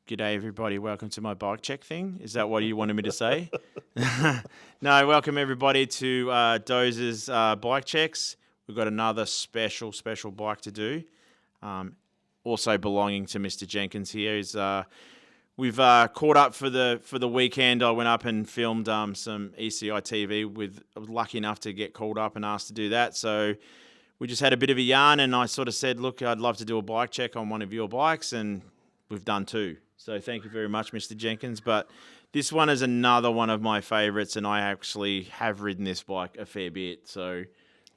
G'day, everybody. Welcome to my bike check thing. Is that what you wanted me to say? No, welcome everybody to Dozer's bike checks. We've got another special bike to do. Also belonging to Mr. Jenkins here is we've caught up for the weekend. I went up and filmed some ECI TV. I was lucky enough to get called up and asked to do that. So we just had a bit of a yarn, and I sort of said, look, I'd love to do a bike check on one of your bikes, and we've done two. So thank you very much, Mr. Jenkins. But this one is another one of my favourites, and I actually have ridden this bike a fair bit. So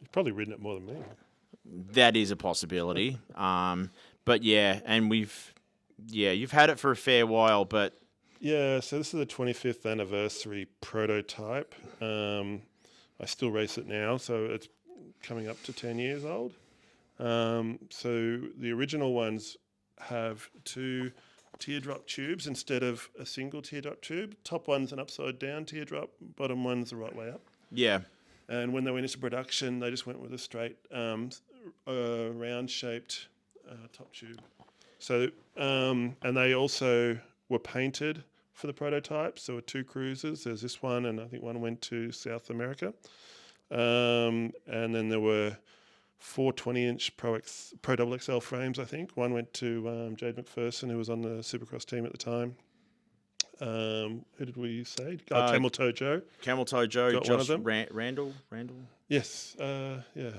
You've probably ridden it more than me. that is a possibility. But yeah, and you've had it for a fair while, but Yeah, so this is the 25th anniversary prototype. I still race it now, so it's coming up to 10 years old. So the original ones have two teardrop tubes instead of a single teardrop tube. Top one's an upside down teardrop, bottom one's the right way up. yeah. And when they went into production, they just went with a straight round shaped top tube. So, and they also were painted for the prototypes. There were two cruisers. There's this one, and I think one went to South America. And then there were four 20-inch Pro Double XL frames, I think. One went to Jade McPherson, who was on the Supercross team at the time. Who did we say? Camel Toe Joe. Camel Toe Joe, Got Josh one of them. Randall. Yes, yeah.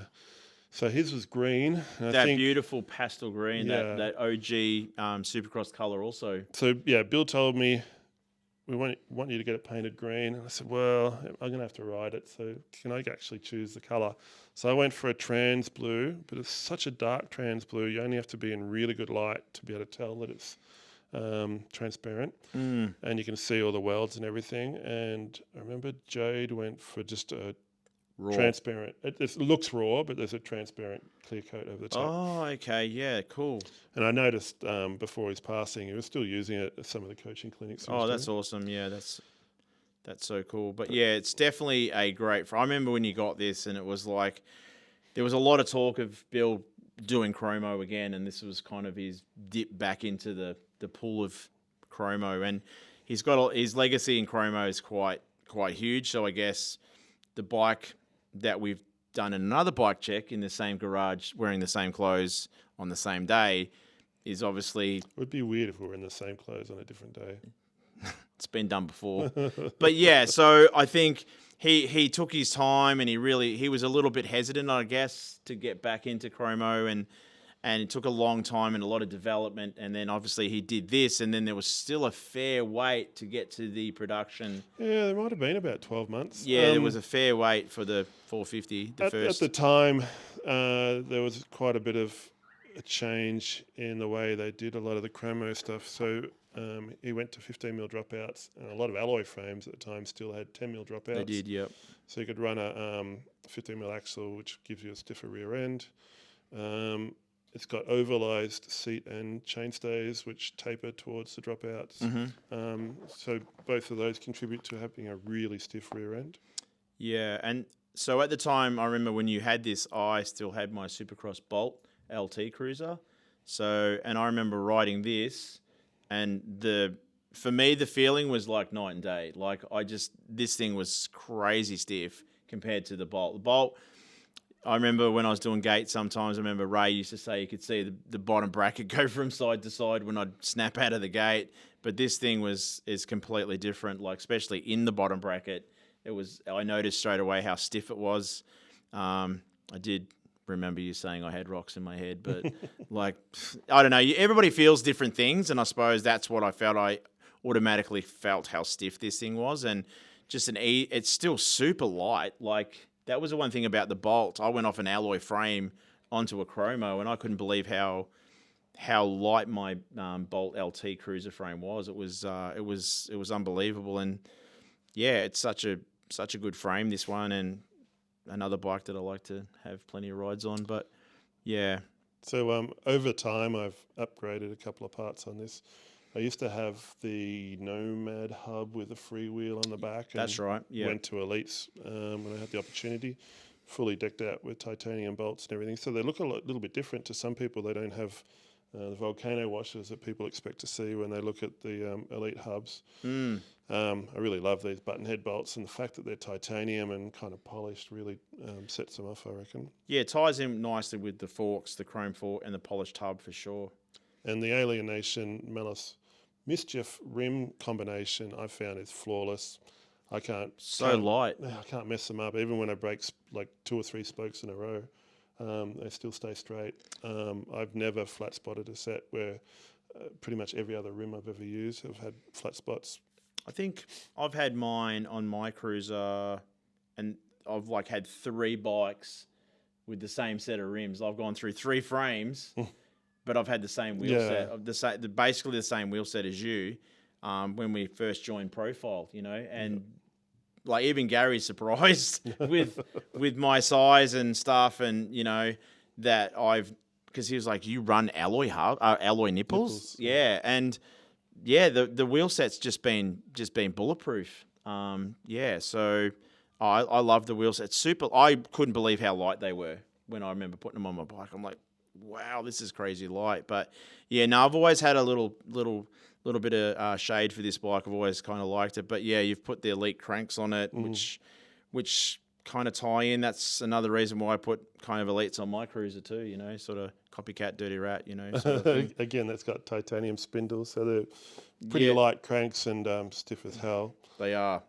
So his was green. And That I think, beautiful pastel green, Yeah. that OG Supercross colour also. so yeah, Bill told me, we want you to get it painted green. And I said, well, I'm going to have to ride it. So can I actually choose the colour? So I went for a trans blue, but it's such a dark trans blue. You only have to be in really good light to be able to tell that it's transparent. And you can see all the welds and everything. And I remember Jade went for just a Raw. transparent. It looks raw, but there's a transparent clear coat over the top. Oh, okay. Yeah, cool. And I noticed before his passing, he was still using it at some of the coaching clinics. he was Oh, that's doing. awesome. Yeah, that's so cool. But yeah, it's definitely a great. I remember when you got this, and it was like there was a lot of talk of Bill doing chromo again, and this was kind of his dip back into the pool of chromo, and he's got his legacy in chromo is quite huge. So I guess the bike that we've done another bike check in the same garage, wearing the same clothes on the same day, is obviously. It would be weird if we were in the same clothes on a different day. It's been done before. But yeah, so I think he took his time, and he was a little bit hesitant, I guess, to get back into chromo, and it took a long time and a lot of development, and then obviously he did this, and then there was still a fair wait to get to the production. Yeah, there might have been about 12 months. Yeah, there was a fair wait for the 450, the At first. the time, there was quite a bit of a change in the way they did a lot of the chromo stuff. So he went to 15mm dropouts, and a lot of alloy frames at the time still had 10mm dropouts. They did, yep. So you could run a 15mm axle, which gives you a stiffer rear end. It's got ovalized seat and chainstays, which taper towards the dropouts. So both of those contribute to having a really stiff rear end. Yeah, and so at the time, I remember when you had this, I still had my Supercross Bolt LT Cruiser. So, and I remember riding this, and for me, the feeling was like night and day. Like this thing was crazy stiff compared to the Bolt. The Bolt, I remember when I was doing gates sometimes, I remember Ray used to say you could see the bottom bracket go from side to side when I'd snap out of the gate. But this thing is completely different, like especially in the bottom bracket. I noticed straight away how stiff it was. I did remember you saying I had rocks in my head, but like, I don't know. Everybody feels different things, and I suppose that's what I felt. I automatically felt how stiff this thing was, and just it's still super light. Like, that was the one thing about the Bolt. I went off an alloy frame onto a chromo, and I couldn't believe how light my Bolt LT cruiser frame was. It was unbelievable, and yeah, it's such a good frame, this one, and another bike that I like to have plenty of rides on. But yeah, So over time, I've upgraded a couple of parts on this. I used to have the Nomad hub with a freewheel on the back. That's right, yeah. Went to Elites when I had the opportunity, fully decked out with titanium bolts and everything. So they look a little bit different to some people. They don't have the volcano washers that people expect to see when they look at the Elite hubs. I really love these button head bolts, and the fact that they're titanium and kind of polished really sets them off, I reckon. Yeah, it ties in nicely with the forks, the chrome fork, and the polished hub for sure. And the Alienation Melis Mischief rim combination I found is flawless. I can't Light. I can't mess them up. Even when I break like 2 or 3 spokes in a row, they still stay straight. I've never flat spotted a set where pretty much every other rim I've ever used have had flat spots. I think I've had mine on my cruiser, and I've like had 3 bikes with the same set of rims. I've gone through 3 frames, but I've had the same wheel set, basically the same wheel set as you when we first joined Profile, and like even Gary's surprised with my size and stuff, and that because he was like, you run alloy nipples? Yeah, and the wheel set's just been bulletproof. So I love the wheel set. Super. I couldn't believe how light they were when I remember putting them on my bike. I'm like, wow, this is crazy light. But yeah, no, I've always had a little bit of shade for this bike. I've always kind of liked it. But yeah, you've put the Elite cranks on it, which kind of tie in. That's another reason why I put kind of Elites on my cruiser too, sort of copycat Dirty Rat, sort of thing. Again, that's got titanium spindles, so they're pretty light cranks and stiff as hell. They are.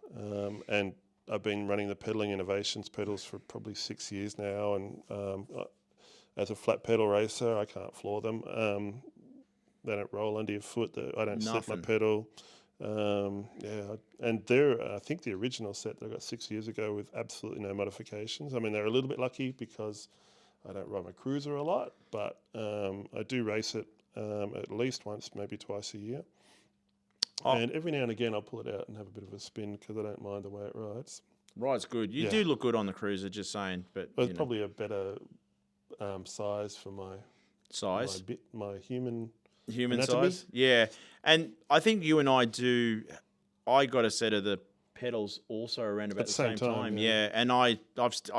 And I've been running the Pedaling Innovations pedals for probably 6 years now, and as a flat pedal racer, I can't floor them. They don't roll under your foot. I don't slip my pedal. And they're, I think, the original set that I got 6 years ago with absolutely no modifications. I mean, they're a little bit lucky because I don't ride my cruiser a lot, but I do race it at least once, maybe twice a year. And every now and again, I'll pull it out and have a bit of a spin because I don't mind the way it rides. Ride's good. You do look good on the cruiser, just saying. But it's probably a better size for my size, my human anatomy. Size. Yeah, and I think you and I do. I got a set of the pedals also around about the same time. Yeah, and I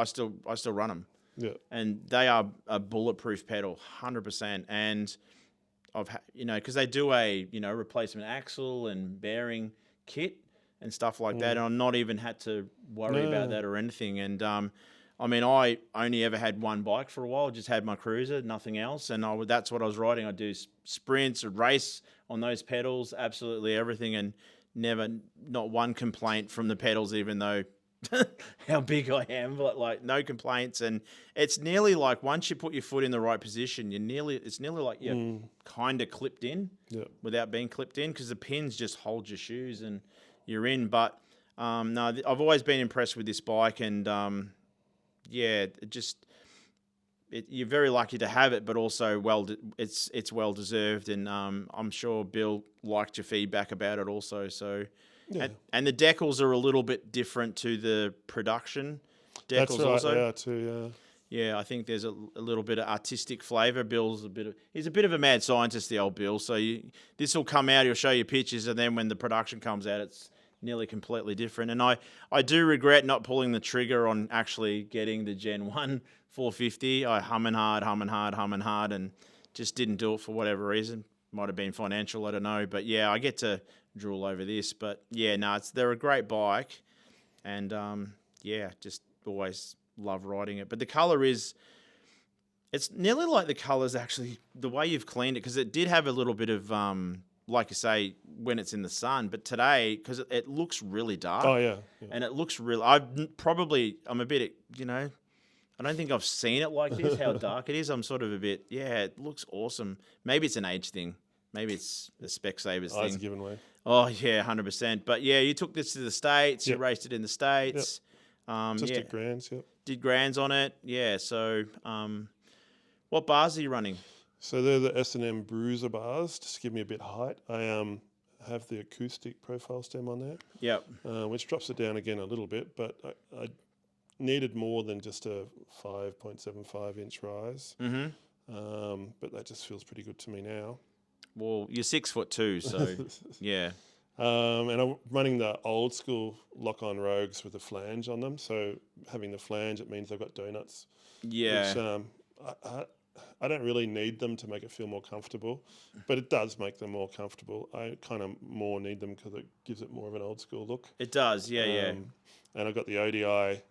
still run them. Yeah, and they are a bulletproof pedal, 100%. And I've because they do a replacement axle and bearing kit and stuff like that, and I've not even had to worry about that or anything. And I mean, I only ever had one bike for a while, just had my cruiser, nothing else, and that's what I was riding. I do sprints, race on those pedals, absolutely everything, and not one complaint from the pedals, even though how big I am, but like no complaints. And it's nearly like once you put your foot in the right position, it's nearly like you're kind of clipped in without being clipped in, because the pins just hold your shoes and you're in. But no, I've always been impressed with this bike, and you're very lucky to have it, but also it's well deserved, and I'm sure Bill liked your feedback about it also. So, and the decals are a little bit different to the production decals. That's right, also. Yeah, too. Yeah, I think there's a little bit of artistic flavour. He's a bit of a mad scientist, the old Bill. So this will come out, he'll show you pictures, and then when the production comes out, it's nearly completely different. And I do regret not pulling the trigger on actually getting the Gen 1 450. I humming hard, and just didn't do it for whatever reason. Might have been financial, I don't know. But yeah, I get to drool over this. But yeah, no, they're a great bike. And just always love riding it. But the colour it's nearly like the colour's actually the way you've cleaned it, because it did have a little bit of, like you say, when it's in the sun. But today, because it looks really dark. Oh, yeah. And it looks really, I'm a bit, I don't think I've seen it like this, how dark it is. I'm sort of a bit, it looks awesome. Maybe it's an age thing. Maybe it's the Specsavers thing. It's a given way. Oh, yeah, 100%. But yeah, you took this to the States. You raced it in the States. Just did grands, Did grands on it, yeah. So what bars are you running? So they're the S&M Bruiser bars, just to give me a bit of height. I have the acoustic profile stem on there. Yep. Which drops it down again a little bit, but I needed more than just a 5.75 inch rise. Mm-hmm. But that just feels pretty good to me now. Well, you're 6'2", so yeah. And I'm running the old school lock-on Rogues with a flange on them. So having the flange, it means I've got donuts. Yeah. Which I don't really need them to make it feel more comfortable, but it does make them more comfortable. I kind of more need them because it gives it more of an old school look. It does, yeah. And I've got the ODI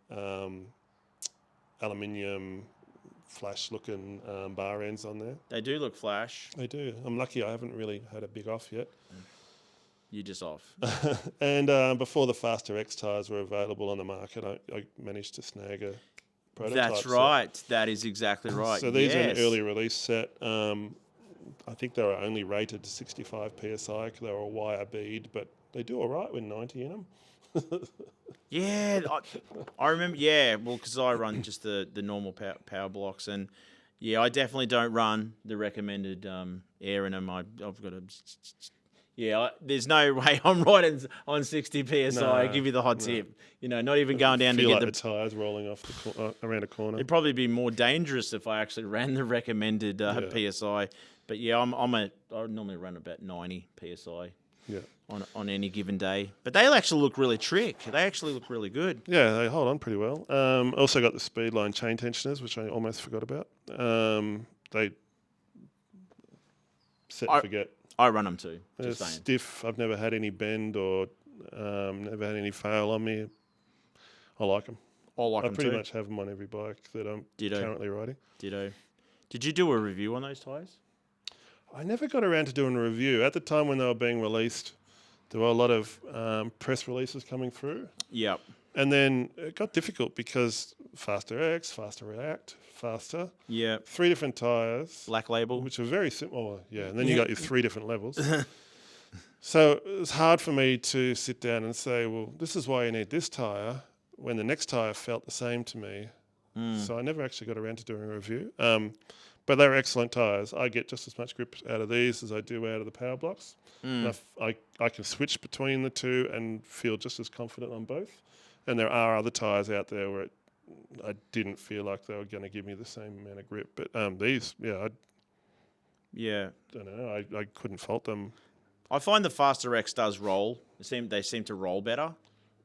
aluminium flash looking bar ends on there. They do look flash. They do. I'm lucky I haven't really had a big off yet. You're just off. And before the Faster X tyres were available on the market, I managed to snag a prototype That's set. right. That is exactly right. So these are Yes. an early release set. I think they were only rated to 65 PSI because they were a wire bead, but they do all right with 90 in them. Yeah, I remember. Yeah, well, because I run just the normal power blocks, and yeah, I definitely don't run the recommended air in them. I've got a. Yeah, there's no way I'm riding on 60 PSI. I give you the hot tip. You know, not even going down to Feel get like the tyres rolling off around a corner. It'd probably be more dangerous if I actually ran the recommended PSI. But yeah, I normally run about 90 PSI. Yeah. On any given day. But they actually look really trick. They actually look really good. Yeah, they hold on pretty well. Also got the Speedline chain tensioners, which I almost forgot about. They set and forget. I run them too. They're Just saying. stiff. I've never had any bend or never had any fail on me. I like them. I pretty much have them on every bike that I'm currently riding. Ditto. Did you do a review on those tyres? I never got around to doing a review. At the time when they were being released, there were a lot of press releases coming through. Yep. And then it got difficult because Faster X, Faster React, Faster. Yeah. 3 different tyres. Black label. Which are very simple. Yeah, and then you got your 3 different levels. So it was hard for me to sit down and say, well, this is why you need this tyre, when the next tyre felt the same to me. So I never actually got around to doing a review. But they're excellent tyres. I get just as much grip out of these as I do out of the power blocks. And I can switch between the two and feel just as confident on both. And there are other tyres out there where I didn't feel like they were going to give me the same amount of grip. But these, I don't know. I couldn't fault them. I find the Faster X does roll. They seem to roll better.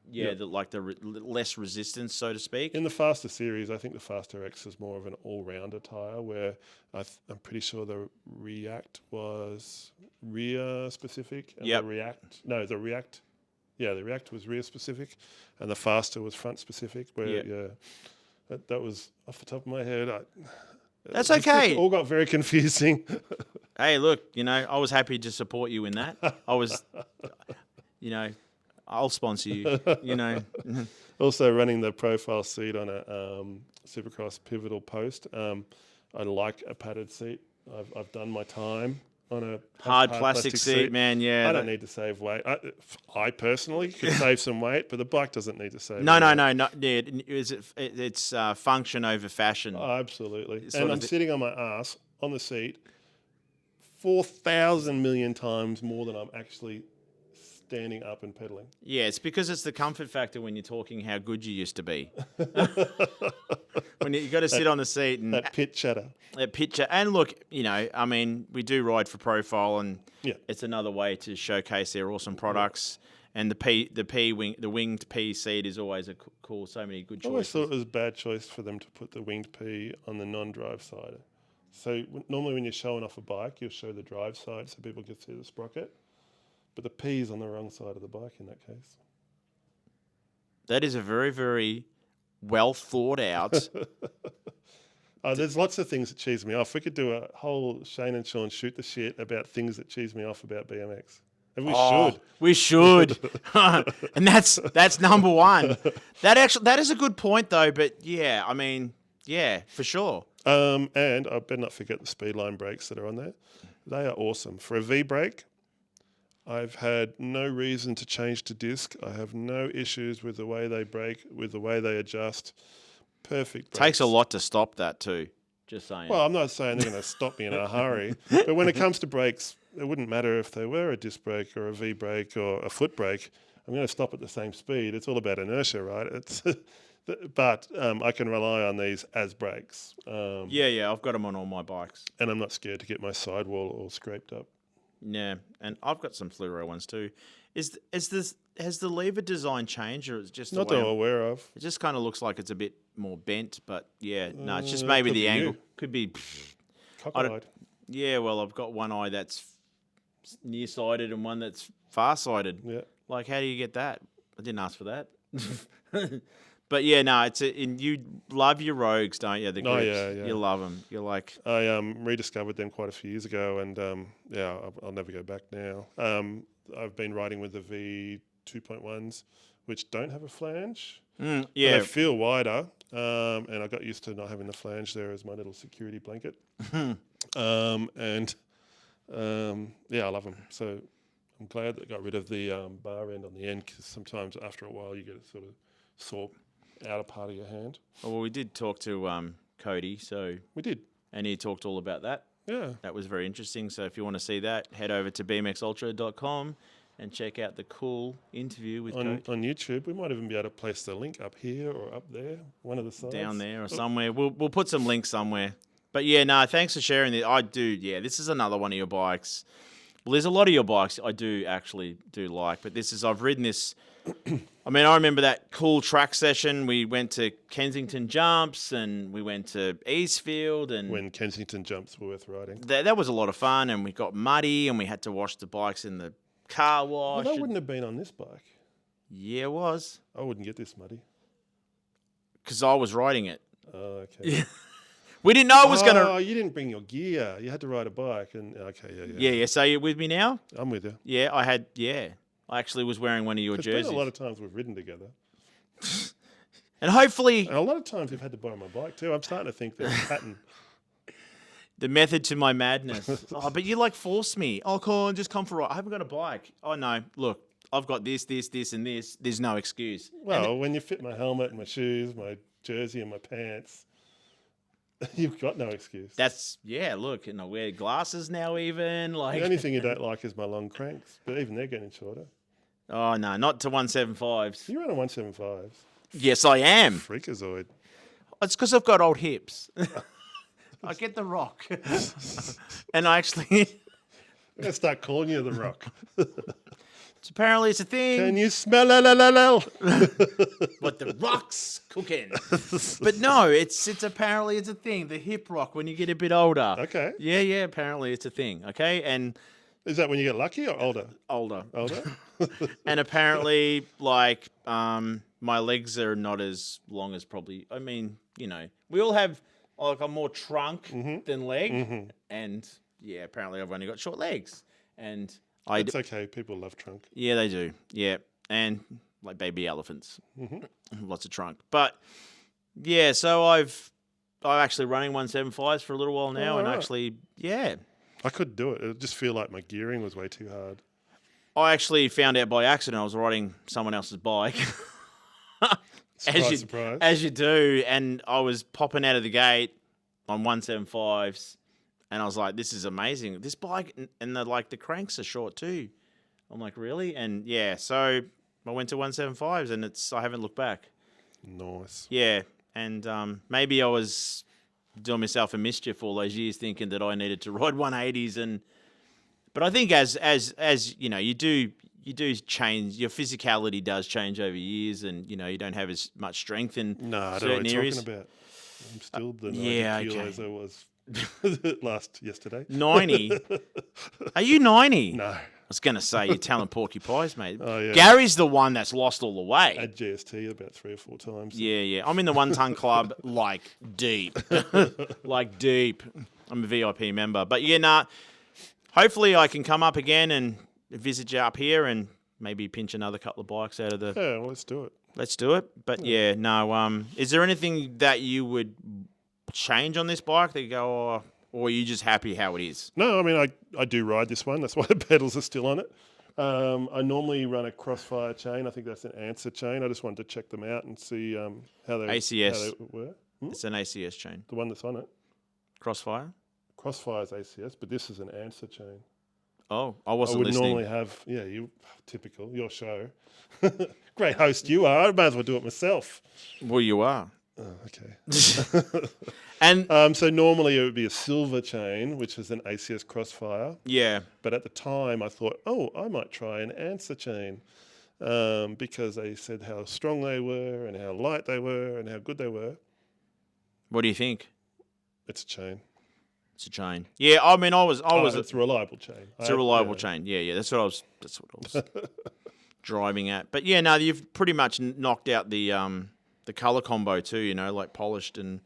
Yeah, the less resistance, so to speak. In the Faster series, I think the Faster X is more of an all-rounder tyre where I'm pretty sure the React was rear specific. And the React was rear specific and the Faster was front specific. Where, that was off the top of my head. That's okay. It all got very confusing. Hey, look, I was happy to support you in that. I was, I'll sponsor you, Also running the profile seat on a Supercross pivotal post. I like a padded seat. I've done my time on a hard plastic seat, man. Yeah, I don't need to save weight. I personally could save some weight, but the bike doesn't need to save. No. Yeah, it's function over fashion. Oh, absolutely. And I'm sitting on my ass on the seat 4,000 million times more than I'm actually standing up and pedaling. Yeah, it's because it's the comfort factor when you're talking how good you used to be. When you got to sit on the seat and that pit chatter. And look, we do ride for profile, and it's another way to showcase their awesome products. And the winged P seat is always a cool. So many good choices. I always thought it was a bad choice for them to put the winged P on the non-drive side. So normally when you're showing off a bike, you'll show the drive side so people can see the sprocket. But the P is on the wrong side of the bike in that case. That is a very, very well thought out. There's lots of things that cheese me off. We could do a whole Shane and Sean shoot the shit about things that cheese me off about BMX. And we should. And that's number one. That is a good point though, but yeah, for sure. And I better not forget the Speedline brakes that are on there. They are awesome. For a V brake, I've had no reason to change to disc. I have no issues with the way they brake, with the way they adjust. Perfect brakes. Takes a lot to stop that too. Just saying. Well, I'm not saying they're going to stop me in a hurry. But when it comes to brakes, it wouldn't matter if they were a disc brake or a V brake or a foot brake. I'm going to stop at the same speed. It's all about inertia, right? But I can rely on these as brakes. Yeah, I've got them on all my bikes. And I'm not scared to get my sidewall all scraped up. Yeah, and I've got some fluoro ones too. Has the lever design changed, or is it just not that I'm aware of? It just kind of looks like it's a bit more bent, but yeah, no, it's just maybe the angle new. could be. cockeyed. Yeah, well, I've got one eye that's nearsighted and one that's farsighted. Yeah. Like, how do you get that? I didn't ask for that. But yeah, no, you love your Rogues, don't you? The Oh, grips. yeah, yeah. You love them. You're like, I rediscovered them quite a few years ago, and I'll never go back now. I've been riding with the V2.1s, which don't have a flange. yeah, But they feel wider, and I got used to not having the flange there as my little security blanket. I love them. So I'm glad that I got rid of the bar end on the end, because sometimes after a while you get a sort of sore outer part of your hand. Oh, well, we did talk to Cody, We did. and he talked all about that. Yeah. That was very interesting. So if you want to see that, head over to bmxultra.com and check out the cool interview with On Cody YouTube. We might even be able to place the link up here or up there, one of the sides. down there or somewhere. We'll put some links somewhere. But yeah, no, thanks for sharing this. I do, yeah, this is another one of your bikes. Well, there's a lot of your bikes I do like, but I've ridden this. I mean, I remember that cool track session. We went to Kensington Jumps and we went to Eastfield, and When Kensington Jumps were worth riding. that was a lot of fun. And we got muddy and we had to wash the bikes in the car wash. Well, that wouldn't have been on this bike. Yeah, it was I wouldn't get this muddy. because I was riding it. Oh, okay. We didn't know it was gonna. Oh, you didn't bring your gear. You had to ride a bike. And okay, Yeah. So you with me now? I'm with you. Yeah, I had. Yeah, I actually was wearing one of your There's jerseys. been a lot of times we've ridden together. And hopefully, And a lot of times you've had to borrow my bike too. I'm starting to think there's a pattern. the method to my madness. Oh, but you like forced me. Oh, come on, just come for a ride. I haven't got a bike. Oh no, look, I've got this, and this. There's no excuse. Well, when you fit my helmet and my shoes, my jersey and my pants, you've got no excuse. Look, and I wear glasses now. Even like The only thing you don't like is my long cranks, but even they're getting shorter. Oh no, not to 175s. You run a 175s. Yes, I am. Freakazoid. It's because I've got old hips. I get the rock, and I actually. I'm going to start calling you the Rock. Apparently, it's a thing. Can you smell la? What the rock's cooking? But no, it's apparently it's a thing. The hip rock when you get a bit older. Okay. Yeah. Apparently, it's a thing. Okay, and Is that when you get lucky or older? older. Older? And apparently, like, my legs are not as long as probably. I mean, we all have like a more trunk than leg, and yeah, apparently I've only got short legs, and It's okay. People love trunk. yeah, they do, yeah, and like baby elephants, lots of trunk, but yeah, so I'm actually running 175s for a little while now, Oh, and right. actually, yeah. I could do it. It just feel like my gearing was way too hard. I actually found out by accident I was riding someone else's bike. Surprise. As you do, and I was popping out of the gate on 175s, and I was like, "This is amazing! This bike, and the cranks are short too." I'm like, "Really?" And yeah, so I went to 175s, and I haven't looked back. Nice. Yeah, and maybe I was doing myself a mischief all those years, thinking that I needed to ride 180s, but I think as you do change. Your physicality does change over years, and you don't have as much strength in No, I don't know certain what you're areas. talking about. I'm still the 90 yeah, kilos okay. I was yesterday. 90? Are you 90? No. I was going to say you're telling porcupines, mate. Oh, yeah. Gary's the one that's lost all the weight. At GST about 3 or 4 times. Yeah. I'm in the 1 ton club, like deep. Like deep. I'm a VIP member. But yeah, nah, hopefully I can come up again and visit you up here and maybe pinch another couple of bikes out of the... Yeah, well, let's do it. Let's do it. But yeah, no, is there anything that you would change on this bike that you go, or are you just happy how it is? No, I mean, I do ride this one. That's why the pedals are still on it. I normally run a Crossfire chain. I think that's an Answer chain. I just wanted to check them out and see how they were. It's an ACS chain. The one that's on it. Crossfire? Crossfire's ACS, but this is an Answer chain. Oh, I I wasn't would listening. normally have, typical, your show. Great host you are. I might as well do it myself. Well, you are. Oh, okay. And So normally it would be a silver chain, which is an ACS Crossfire. yeah, But at the time I thought, I might try an Answer chain because they said how strong they were and how light they were and how good they were. what do you think? It's a chain. It's a chain. Yeah, I mean, I was It's a reliable chain. it's a reliable chain. Yeah, that's what I was driving at. But yeah, no, you've pretty much knocked out the color combo too. You know, like polished and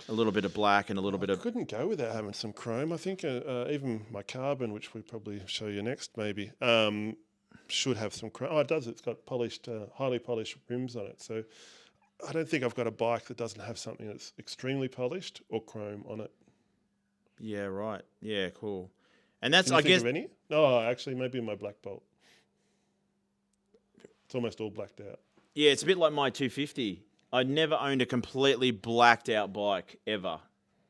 a little bit of black and a little bit of. Couldn't go without having some chrome. I think even my carbon, which we probably show you next, maybe should have some chrome. Oh, it does. It's got polished, highly polished rims on it. So I don't think I've got a bike that doesn't have something that's extremely polished or chrome on it. Yeah, right. Yeah, cool. And that's, Can you I think guess, of any? No, actually, maybe my Black Bolt. It's almost all blacked out. yeah, it's a bit like my 250. I never owned a completely blacked out bike ever,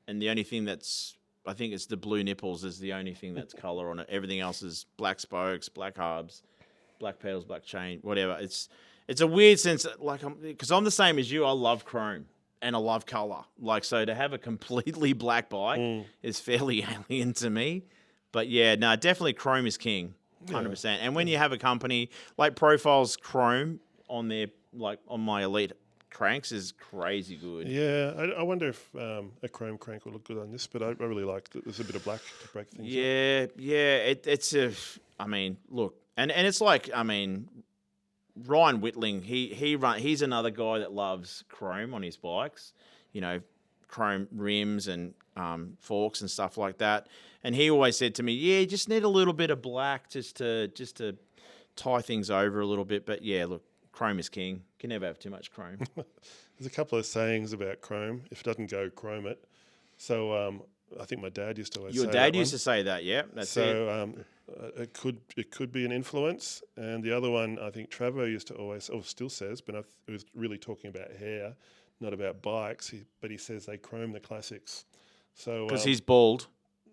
and the only thing I think it's the blue nipples is the only thing that's color on it. Everything else is black spokes, black hubs, black pedals, black chain, whatever. It's a weird sense, like, because I'm the same as you. I love chrome. And I love color. Like, so to have a completely black bike is fairly alien to me. But yeah, no, definitely chrome is king, 100%. And when you have a company like Profile's chrome on their, like on my Elite cranks is crazy good. Yeah, I wonder if a chrome crank will look good on this, but I really like that there's a bit of black to break things up. Yeah. I mean, look, and it's like, I mean, Ryan Whitling, he's another guy that loves chrome on his bikes, you know, chrome rims and forks and stuff like that. And he always said to me, "Yeah, you just need a little bit of black just to tie things over a little bit." But yeah, look, chrome is king. Can never have too much chrome. There's a couple of sayings about chrome. If it doesn't go, chrome it. So I think my dad used to always say Your dad used to say that, yeah. That's it. So it could be an influence. And the other one, I think Trevor used to always, or still says, but it was really talking about hair, not about bikes. But he says they chrome the classics. So Because he's bald.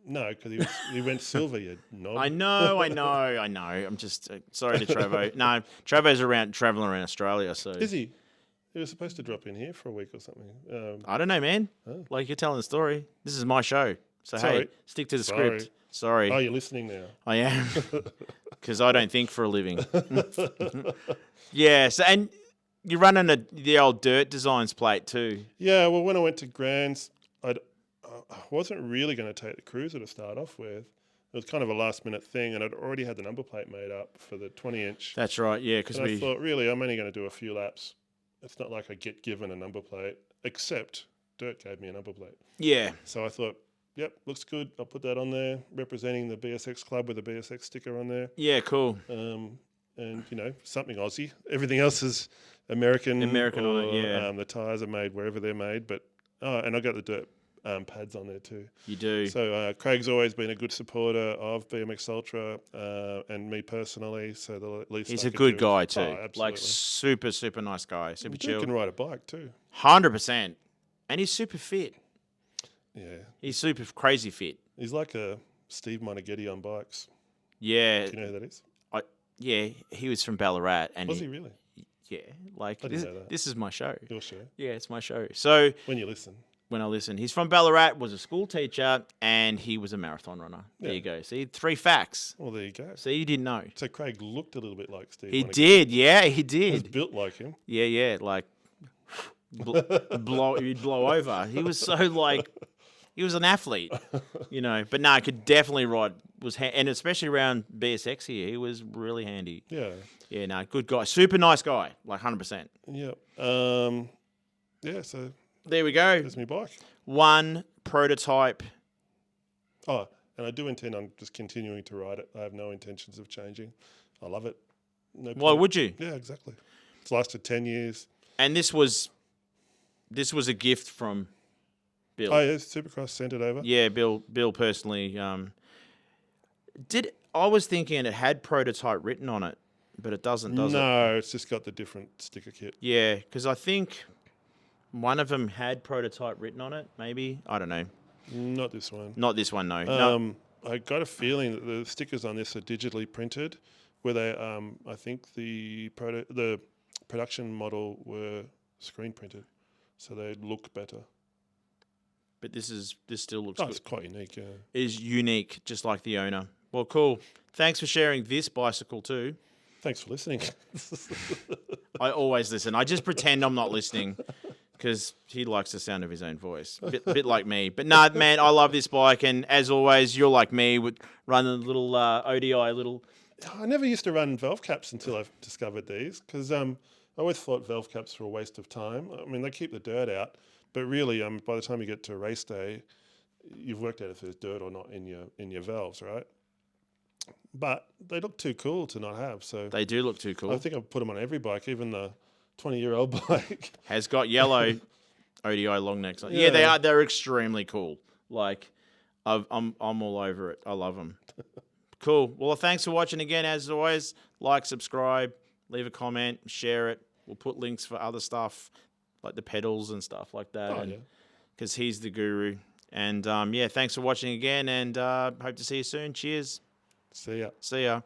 No, because he went silver, you knob. I know. I'm just sorry to Trevo. No, Trevo's traveling around Australia, so. Is he? He was supposed to drop in here for a week or something. I don't know, man. Oh. Like, you're telling the story. This is my show. So, Sorry. hey, stick to the script. Sorry. Oh, you're listening now. I am. Because I don't think for a living. Yeah, so, and you're running the old Dirt Designs plate too. Yeah, well, when I went to Grands, I wasn't really going to take the Cruiser to start off with. It was kind of a last-minute thing, and I'd already had the number plate made up for the 20-inch. That's right, yeah. Because I thought, really, I'm only going to do a few laps. It's not like I get given a number plate, except Dirt gave me a number plate. Yeah. So I thought, yep, looks good. I'll put that on there, representing the BSX club with a BSX sticker on there. Yeah, cool. And, you know, something Aussie. Everything else is American. American on it, yeah. The tyres are made wherever they're made. But and I got the Dirt pads on there too. You do. So Craig's always been a good supporter of BMX Ultra and me personally. So at least he's a good guy too. Oh, like super, super nice guy. Super chill. He can ride a bike too. 100%. And he's super fit. Yeah. He's super crazy fit. He's like a Steve Monaghetti on bikes. Yeah. Do you know who that is? Yeah, he was from Ballarat. And Was he really? Yeah. Like, I didn't know that. this is my show. Your show? Yeah, it's my show. So When you listen. when I listen, he's from Ballarat, was a school teacher, and he was a marathon runner. There Yeah. you go. See, 3 facts. Well, there you go. See, you didn't know. So Craig looked a little bit like Steve He Monaghetti. did. Yeah, he He was did. built like him. Yeah. Like, he'd blow over. He was so like, he was an athlete, you know. But no, I could definitely ride. And especially around BSX here, he was really handy. Yeah. Yeah, no, good guy, super nice guy, like 100%. Yeah. Yeah, so There we go. there's my bike. One prototype. Oh, and I do intend on just continuing to ride it. I have no intentions of changing. I love it. No Why point. would you? Yeah, exactly. It's lasted 10 years. And this was a gift from Bill. Oh, yeah, Supercross sent it over. Yeah, Bill personally I was thinking it had prototype written on it, but it doesn't, does it? No, it's just got the different sticker kit. Yeah, because I think one of them had prototype written on it, maybe. I don't know. Not this one. Not this one, no. No. I got a feeling that the stickers on this are digitally printed, where they, I think the production model were screen printed, so they look better. But this still looks Oh, good. it's quite unique, yeah. It is unique, just like the owner. Well, cool. Thanks for sharing this bicycle too. Thanks for listening. I always listen. I just pretend I'm not listening because he likes the sound of his own voice. Bit like me. But no, man, I love this bike. And as always, you're like me with running a little ODI, little... I never used to run valve caps until I've discovered these because I always thought valve caps were a waste of time. I mean, they keep the dirt out, but really, by the time you get to a race day, you've worked out if there's dirt or not in your valves, right? But they look too cool to not have. So They do look too cool. I think I've put them on every bike, even the 20-year-old bike. Has got yellow ODI long necks. Yeah. They are. They're extremely cool. Like, I'm all over it. I love them. Cool. Well, thanks for watching again. As always, like, subscribe, leave a comment, share it. We'll put links for other stuff, like the pedals and stuff like that. Oh, yeah. Because he's the guru. And, yeah, thanks for watching again, and hope to see you soon. Cheers. See ya. See ya.